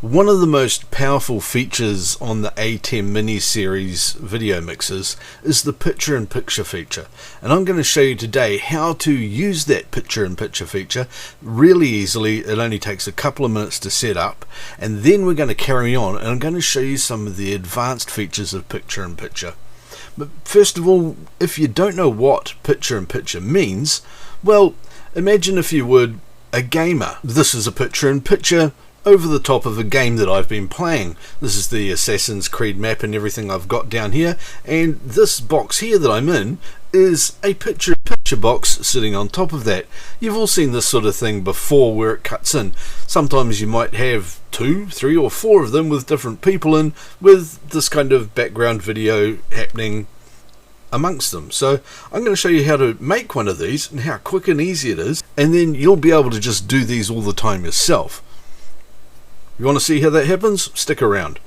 One of the most powerful features on the Atem mini-series video mixers is the picture-in-picture feature, and I'm going to show you today how to use that picture-in-picture feature really easily. It only takes a couple of minutes to set up, and then we're going to carry on and I'm going to show you some of the advanced features of picture-in-picture. But first of all, if you don't know what picture-in-picture means, well, imagine, if you would, a gamer. This is a picture-in-picture over the top of a game that I've been playing. This is the Assassin's Creed map and everything I've got down here, and this box here that I'm in is a picture box sitting on top of that. You've all seen this sort of thing before where it cuts in. Sometimes you might have 2, 3 or 4 of them with different people in, with this kind of background video happening amongst them. So I'm going to show you how to make one of these and how quick and easy it is, and then you'll be able to just do these all the time yourself. You want to see how that happens? Stick around.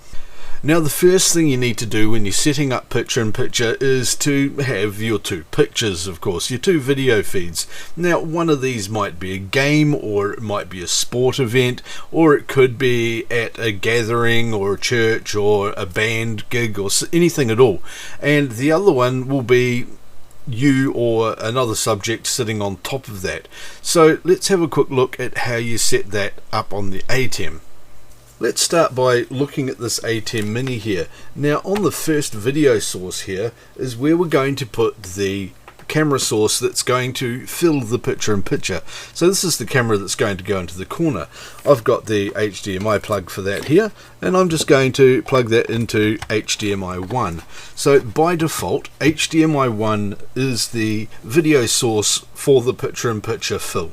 Now, the first thing you need to do when you're setting up picture-in-picture is to have your 2 pictures, of course, your 2 video feeds. Now, one of these might be a game, or it might be a sport event, or it could be at a gathering or a church or a band gig or anything at all. And the other one will be you or another subject sitting on top of that. So let's have a quick look at how you set that up on the Atem. Let's start by looking at this Atem Mini here. Now, on the first video source here is where we're going to put the camera source that's going to fill the picture-in-picture. So this is the camera that's going to go into the corner. I've got the HDMI plug for that here, and I'm just going to plug that into HDMI 1. So by default, HDMI 1 is the video source for the picture-in-picture fill.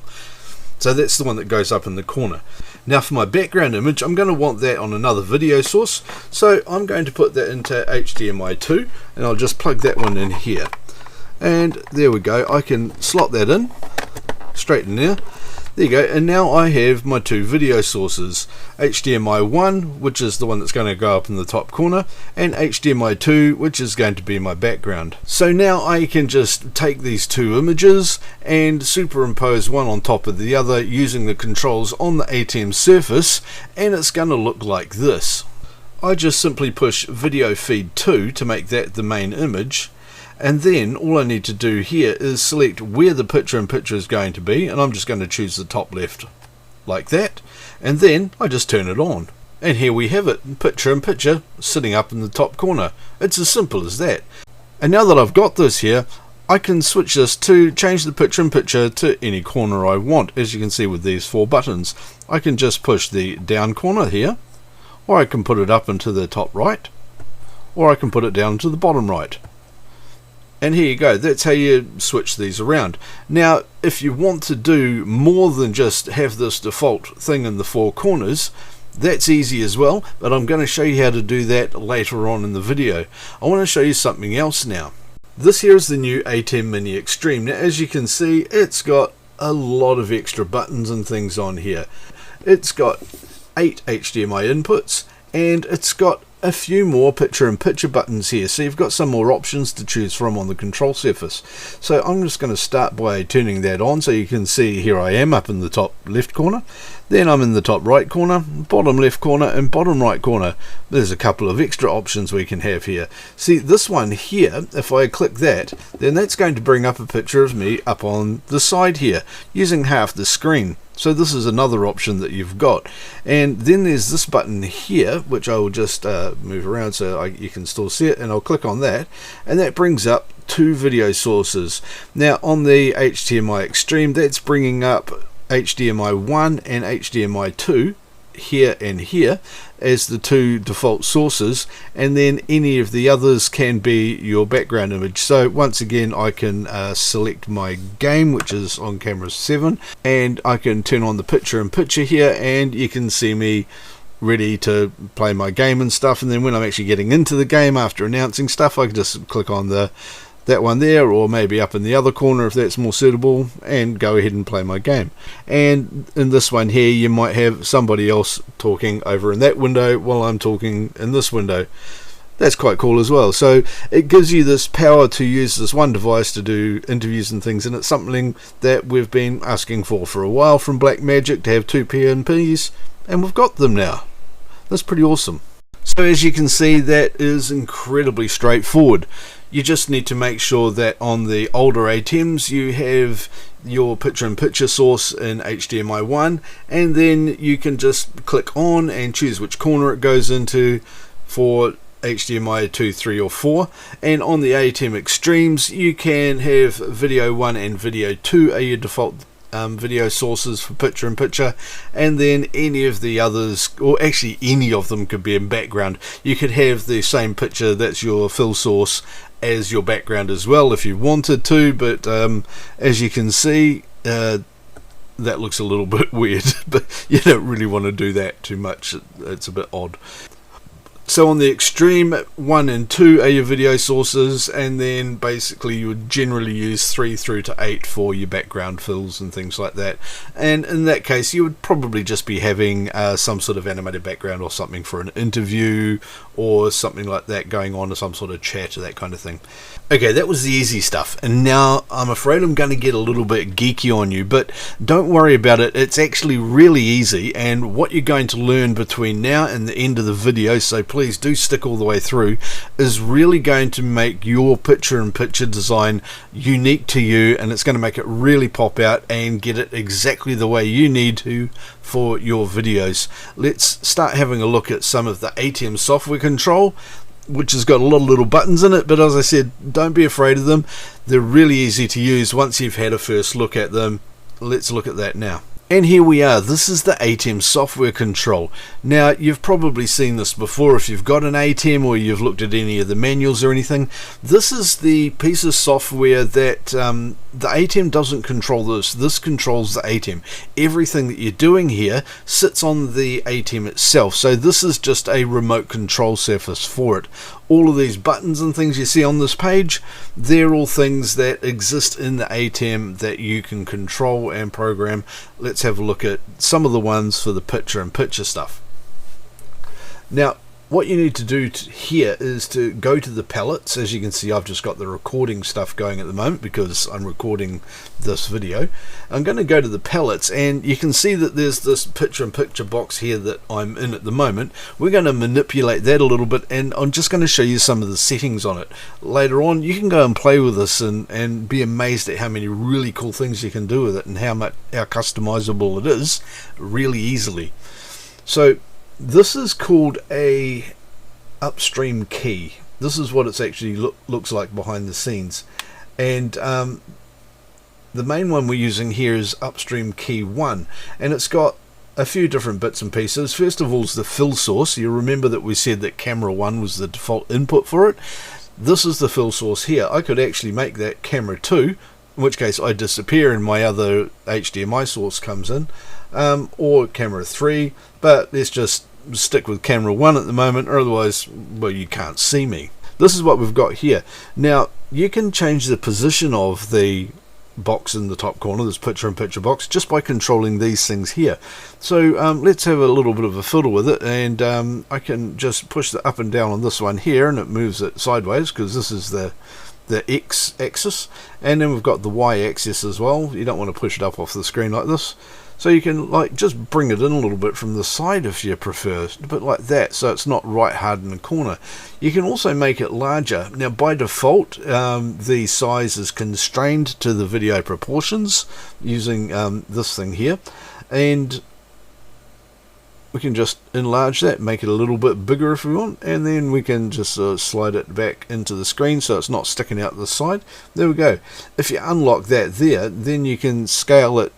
So that's the one that goes up in the corner. Now, for my background image, I'm going to want that on another video source, so I'm going to put that into HDMI 2, and I'll just plug that one in here. And there we go. I can slot that in straight in there. There you go. And now I have my 2 video sources, HDMI 1, which is the one that's going to go up in the top corner, and HDMI 2, which is going to be my background. So now I can just take these 2 images and superimpose one on top of the other using the controls on the Atem surface, and it's going to look like this. I just simply push video feed 2 to make that the main image. And then all I need to do here is select where the picture-in-picture is going to be, and I'm just going to choose the top left like that, and then I just turn it on. And here we have it, picture-in-picture sitting up in the top corner. It's as simple as that. And now that I've got this here, I can switch this to change the picture-in-picture to any corner I want. As you can see with these 4 buttons, I can just push the down corner here, or I can put it up into the top right, or I can put it down into the bottom right. And here you go, that's how you switch these around. Now, if you want to do more than just have this default thing in the 4 corners, that's easy as well, but I'm going to show you how to do that later on in the video. I want to show you something else now. This here is the new Atem Mini Extreme. Now, as you can see, it's got a lot of extra buttons and things on here. It's got 8 HDMI inputs, and it's got a few more picture-in-picture buttons here, so you've got some more options to choose from on the control surface. So I'm just going to start by turning that on, so you can see here I am up in the top left corner, then I'm in the top right corner, bottom left corner, and bottom right corner. There's a couple of extra options we can have here. See, this one here, if I click that, then that's going to bring up a picture of me up on the side here using half the screen. So this is another option that you've got. And then there's this button here, which I will just move around so you can still see it, and I'll click on that, and that brings up 2 video sources. Now, on the HDMI Extreme, that's bringing up HDMI 1 and HDMI 2 here and here as the 2 default sources, and then any of the others can be your background image. So once again, I can select my game, which is on camera 7, and I can turn on the picture-in-picture here, and you can see me ready to play my game and stuff. And then when I'm actually getting into the game after announcing stuff, I can just click on that one there, or maybe up in the other corner if that's more suitable, and go ahead and play my game. And in this one here, you might have somebody else talking over in that window while I'm talking in this window. That's quite cool as well. So it gives you this power to use this one device to do interviews and things, and it's something that we've been asking for a while from Blackmagic, to have 2 PNPs, and we've got them now. That's pretty awesome. So as you can see, that is incredibly straightforward. You just need to make sure that on the older Atems you have your picture-in-picture source in HDMI 1, and then you can just click on and choose which corner it goes into for HDMI 2, 3 or 4. And on the Atem Extremes you can have video 1 and video 2 are your default video sources for picture-in-picture, and then any of the others, or actually any of them, could be in background. You could have the same picture that's your fill source as your background as well if you wanted to, but as you can see, that looks a little bit weird, but you don't really want to do that too much. It's a bit odd. So on the Extreme, 1 and 2 are your video sources, and then basically you would generally use 3 through to 8 for your background fills and things like that. And in that case you would probably just be having some sort of animated background or something for an interview or something like that going on, or some sort of chat or that kind of thing. Okay, that was the easy stuff, and now I'm afraid I'm going to get a little bit geeky on you, but don't worry about it. It's actually really easy, and what you're going to learn between now and the end of the video, so please do stick all the way through, is really going to make your picture-in-picture design unique to you, and it's going to make it really pop out and get it exactly the way you need to for your videos. Let's start having a look at some of the Atem software control, which has got a lot of little buttons in it, but as I said, don't be afraid of them. They're really easy to use once you've had a first look at them. Let's look at that now. And here we are. This is the Atem software control. Now, you've probably seen this before if you've got an Atem or you've looked at any of the manuals or anything. This is the piece of software that the Atem doesn't control this. This controls the Atem. Everything that you're doing here sits on the Atem itself. So this is just a remote control surface for it. All of these buttons and things you see on this page, they're all things that exist in the Atem that you can control and program. Let's have a look at some of the ones for the picture-in-picture stuff. Now, what you need to do here is to go to the palettes. As you can see, I've just got the recording stuff going at the moment because I'm recording this video. I'm going to go to the palettes, and you can see that there's this picture-in-picture box here that I'm in at the moment. We're going to manipulate that a little bit, and I'm just going to show you some of the settings on it. Later on, you can go and play with this and be amazed at how many really cool things you can do with it and how customizable it is really easily. So this is called a upstream key. This is what it's actually looks like behind the scenes, and the main one we're using here is upstream key 1, and it's got a few different bits and pieces. First of all is the fill source. You remember that we said that camera 1 was the default input for it. This is the fill source here. I could actually make that camera 2, in which case I disappear and my other HDMI source comes in, or camera 3, but let's just stick with camera 1 at the moment, or otherwise, well, you can't see me. This is what we've got here. Now, you can change the position of the box in the top corner, this picture-in-picture box, just by controlling these things here. So let's have a little bit of a fiddle with it, and I can just push the up and down on this one here, and it moves it sideways because this is the x-axis, and then we've got the y-axis as well. You don't want to push it up off the screen like this. So you can just bring it in a little bit from the side if you prefer, a bit like that, so it's not right hard in the corner. You can also make it larger. Now by default the size is constrained to the video proportions using this thing here, and we can just enlarge that, make it a little bit bigger if we want, and then we can just slide it back into the screen so it's not sticking out the side. There we go. If you unlock that there, then you can scale it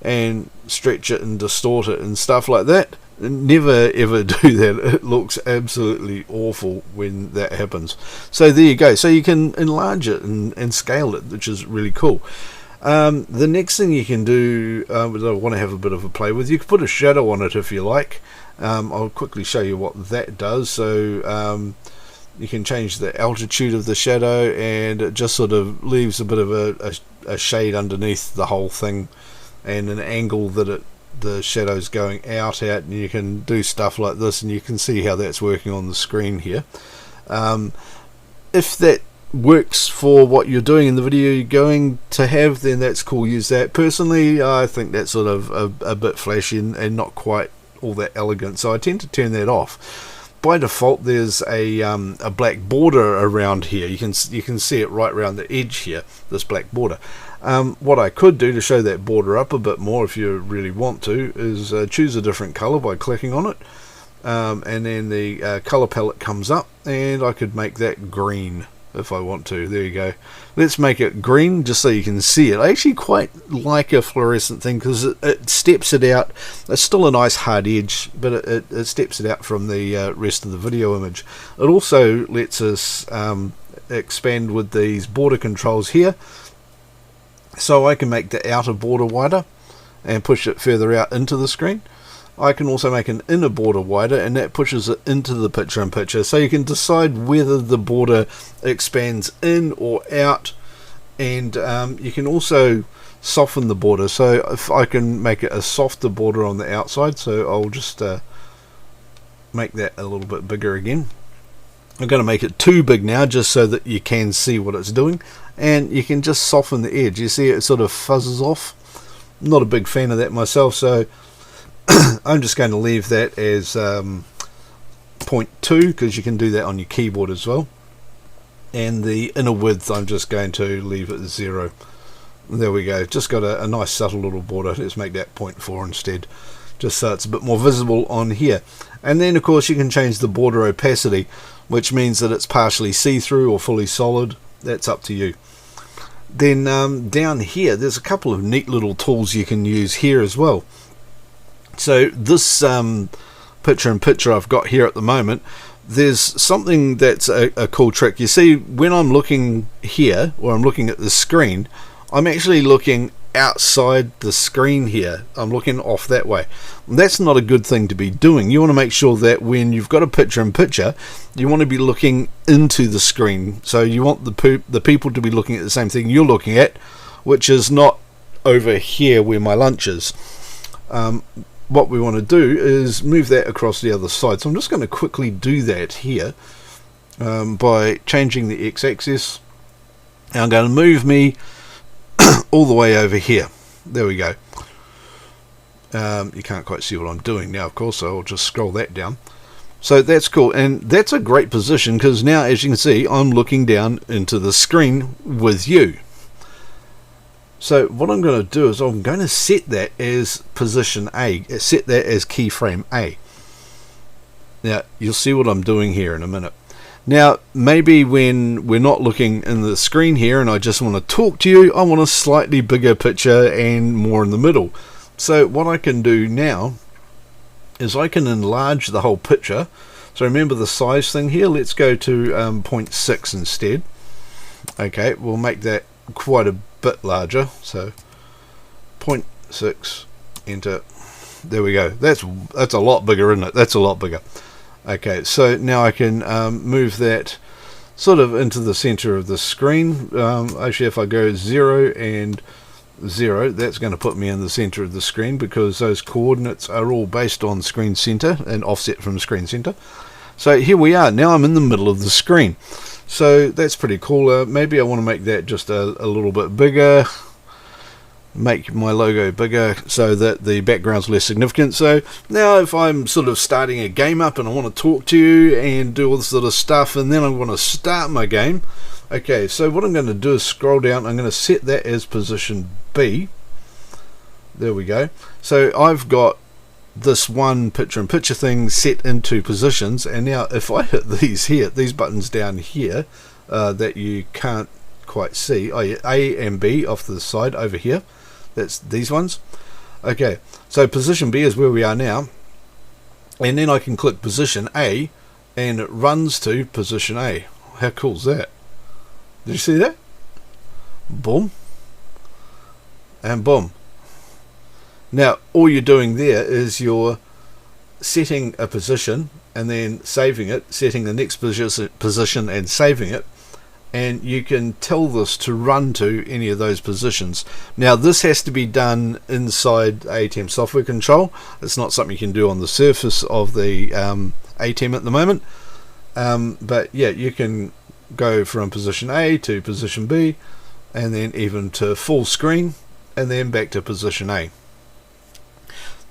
and stretch it and distort it and stuff like that. Never ever do that. It looks absolutely awful when that happens. So there you go. So you can enlarge it and scale it, which is really cool. The next thing you can do, I want to have a bit of a play with, you can put a shadow on it if you like. I'll quickly show you what that does. So you can change the altitude of the shadow, and it just sort of leaves a bit of a shade underneath the whole thing, and an angle that the shadow's going out at, and you can do stuff like this, and you can see how that's working on the screen here. If that works for what you're doing in the video you're going to have, then that's cool, use that. Personally, I think that's sort of a bit flashy and not quite all that elegant, so I tend to turn that off. By default, there's a black border around here. You can see it right around the edge here, this black border. What I could do to show that border up a bit more, if you really want to, is choose a different color by clicking on it, and then the color palette comes up, and I could make that green if I want to. There you go. Let's make it green just so you can see it. I actually quite like a fluorescent thing because it steps it out. It's still a nice hard edge, but it steps it out from the rest of the video image. It also lets us expand with these border controls here, so I can make the outer border wider and push it further out into the screen. I can also make an inner border wider, and that pushes it into the picture-in-picture, so you can decide whether the border expands in or out, and you can also soften the border. So if I can make it a softer border on the outside, so I'll just make that a little bit bigger again. I'm going to make it too big now just so that you can see what it's doing, and you can just soften the edge. You see it sort of fuzzes off. I'm not a big fan of that myself, so I'm just going to leave that as 0.2, because you can do that on your keyboard as well. And the inner width, I'm just going to leave it 0. There we go. Just got a nice subtle little border. Let's make that 0.4 instead, just so it's a bit more visible on here. And then of course you can change the border opacity, which means that it's partially see-through or fully solid. That's up to you. Then down here there's a couple of neat little tools you can use here as well. So this picture-in-picture I've got here at the moment, there's something that's a cool trick. You see, when I'm looking here, or I'm looking at the screen, I'm actually looking outside the screen here. I'm looking off that way. That's not a good thing to be doing. You want to make sure that when you've got a picture-in-picture, you want to be looking into the screen. So you want the people to be looking at the same thing you're looking at, which is not over here where my lunch is. What we want to do is move that across the other side. So I'm just going to quickly do that here by changing the x-axis. And I'm going to move me all the way over here. There we go. You can't quite see what I'm doing now, of course, so I'll just scroll that down. So that's cool, and that's a great position because now, as you can see, I'm looking down into the screen with you. So what I'm going to do is I'm going to set that as position A, set that as keyframe A. Now you'll see what I'm doing here in a minute. Now maybe when we're not looking in the screen here and I just want to talk to you, I want a slightly bigger picture and more in the middle. So what I can do now is I can enlarge the whole picture. So remember the size thing here, let's go to 0.6 instead. Okay, we'll make that quite a bit larger, so 0.6, enter. There we go. That's a lot bigger, isn't it? That's a lot bigger. Okay, so now I can move that sort of into the center of the screen. Actually, if I go 0 and 0, that's going to put me in the center of the screen because those coordinates are all based on screen center and offset from screen center. So here we are. Now I'm in the middle of the screen. So that's pretty cool. Maybe I want to make that just a little bit bigger, make my logo bigger so that the background's less significant. So now if I'm sort of starting a game up and I want to talk to you and do all this sort of stuff, and then I want to start my game, okay, so what I'm going to do is scroll down. I'm going to set that as position B. There we go. So I've got this one picture-in-picture thing set into positions, and now if I hit these here, these buttons down here that you can't quite see, oh yeah, A and B off to the side over here, that's these ones. Okay, so position B is where we are now, and then I can click position A and it runs to position A. How cool is that? Did you see that? Boom and boom. Now all you're doing there is you're setting a position and then saving it, setting the next position and saving it, and you can tell this to run to any of those positions. Now this has to be done inside Atem software control. It's not something you can do on the surface of the Atem at the moment, but yeah, you can go from position A to position B and then even to full screen and then back to position A.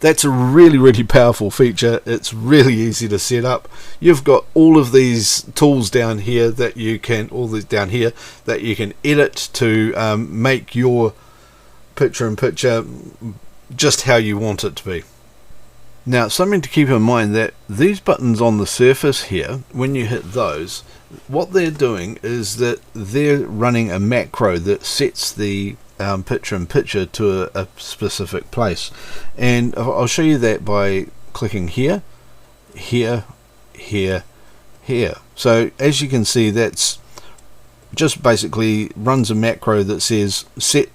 That's a really powerful feature. It's really easy to set up. You've got all of these tools down here that you can, edit to make your picture-in-picture just how you want it to be. Now, something to keep in mind, that these buttons on the surface here, when you hit those, what they're doing is that they're running a macro that sets the picture-in-picture to a specific place. And I'll show you that by clicking here, here, here, here. So as you can see, that's just basically runs a macro that says set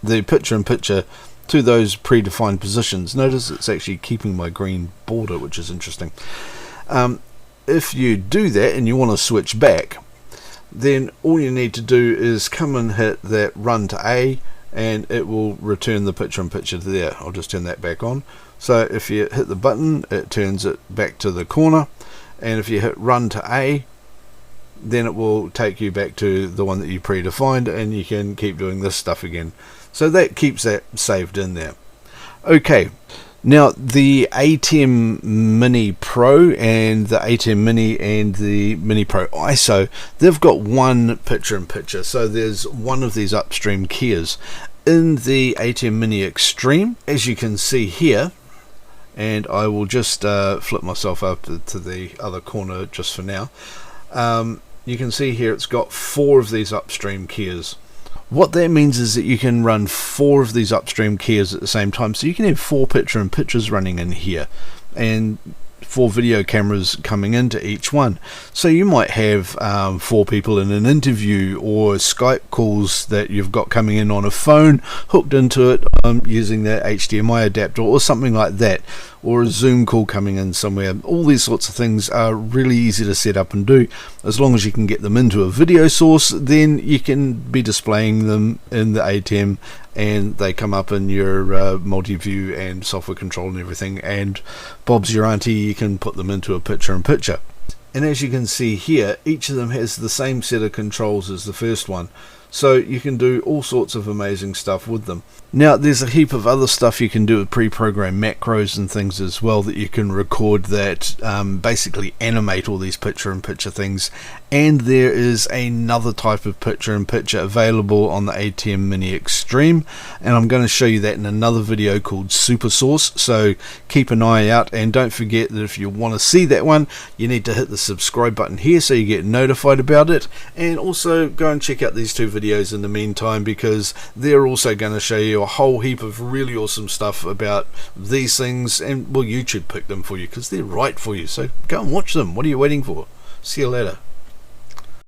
the picture-in-picture to those predefined positions. Notice it's actually keeping my green border, which is interesting. If you do that and you want to switch back, then all you need to do is come and hit that run to A, and it will return the picture-in-picture to there. I'll just turn that back on. So if you hit the button, it turns it back to the corner, and if you hit run to A, then it will take you back to the one that you predefined, and you can keep doing this stuff again. So that keeps that saved in there. Okay, now the Atem Mini Pro and the Atem Mini and the Mini Pro ISO, they've got one picture-in-picture. So there's one of these upstream keys. In the Atem Mini Extreme, as you can see here, and I will just flip myself up to the other corner just for now, you can see here it's got 4 of these upstream keys. What that means is that you can run 4 of these upstream keys at the same time. So you can have 4 picture-in-pictures running in here, and 4 video cameras coming into each one. So you might have 4 people in an interview, or Skype calls that you've got coming in on a phone hooked into it using the HDMI adapter or something like that, or a Zoom call coming in somewhere. All these sorts of things are really easy to set up and do. As long as you can get them into a video source, then you can be displaying them in the Atem, and they come up in your multi-view and software control and everything, and Bob's your auntie, you can put them into a picture-in-picture. And as you can see here, each of them has the same set of controls as the first one, so you can do all sorts of amazing stuff with them. Now there's a heap of other stuff you can do with pre-programmed macros and things as well that you can record that basically animate all these picture-in-picture things. And there is another type of picture-in-picture available on the Atem Mini Extreme, and I'm going to show you that in another video called Super Source, so keep an eye out. And don't forget that if you want to see that one, you need to hit the subscribe button here so you get notified about it. And also go and check out these 2 videos in the meantime, because they're also going to show you a whole heap of really awesome stuff about these things, and well, YouTube picked them for you because they're right for you, so go and watch them. What are you waiting for? See you later.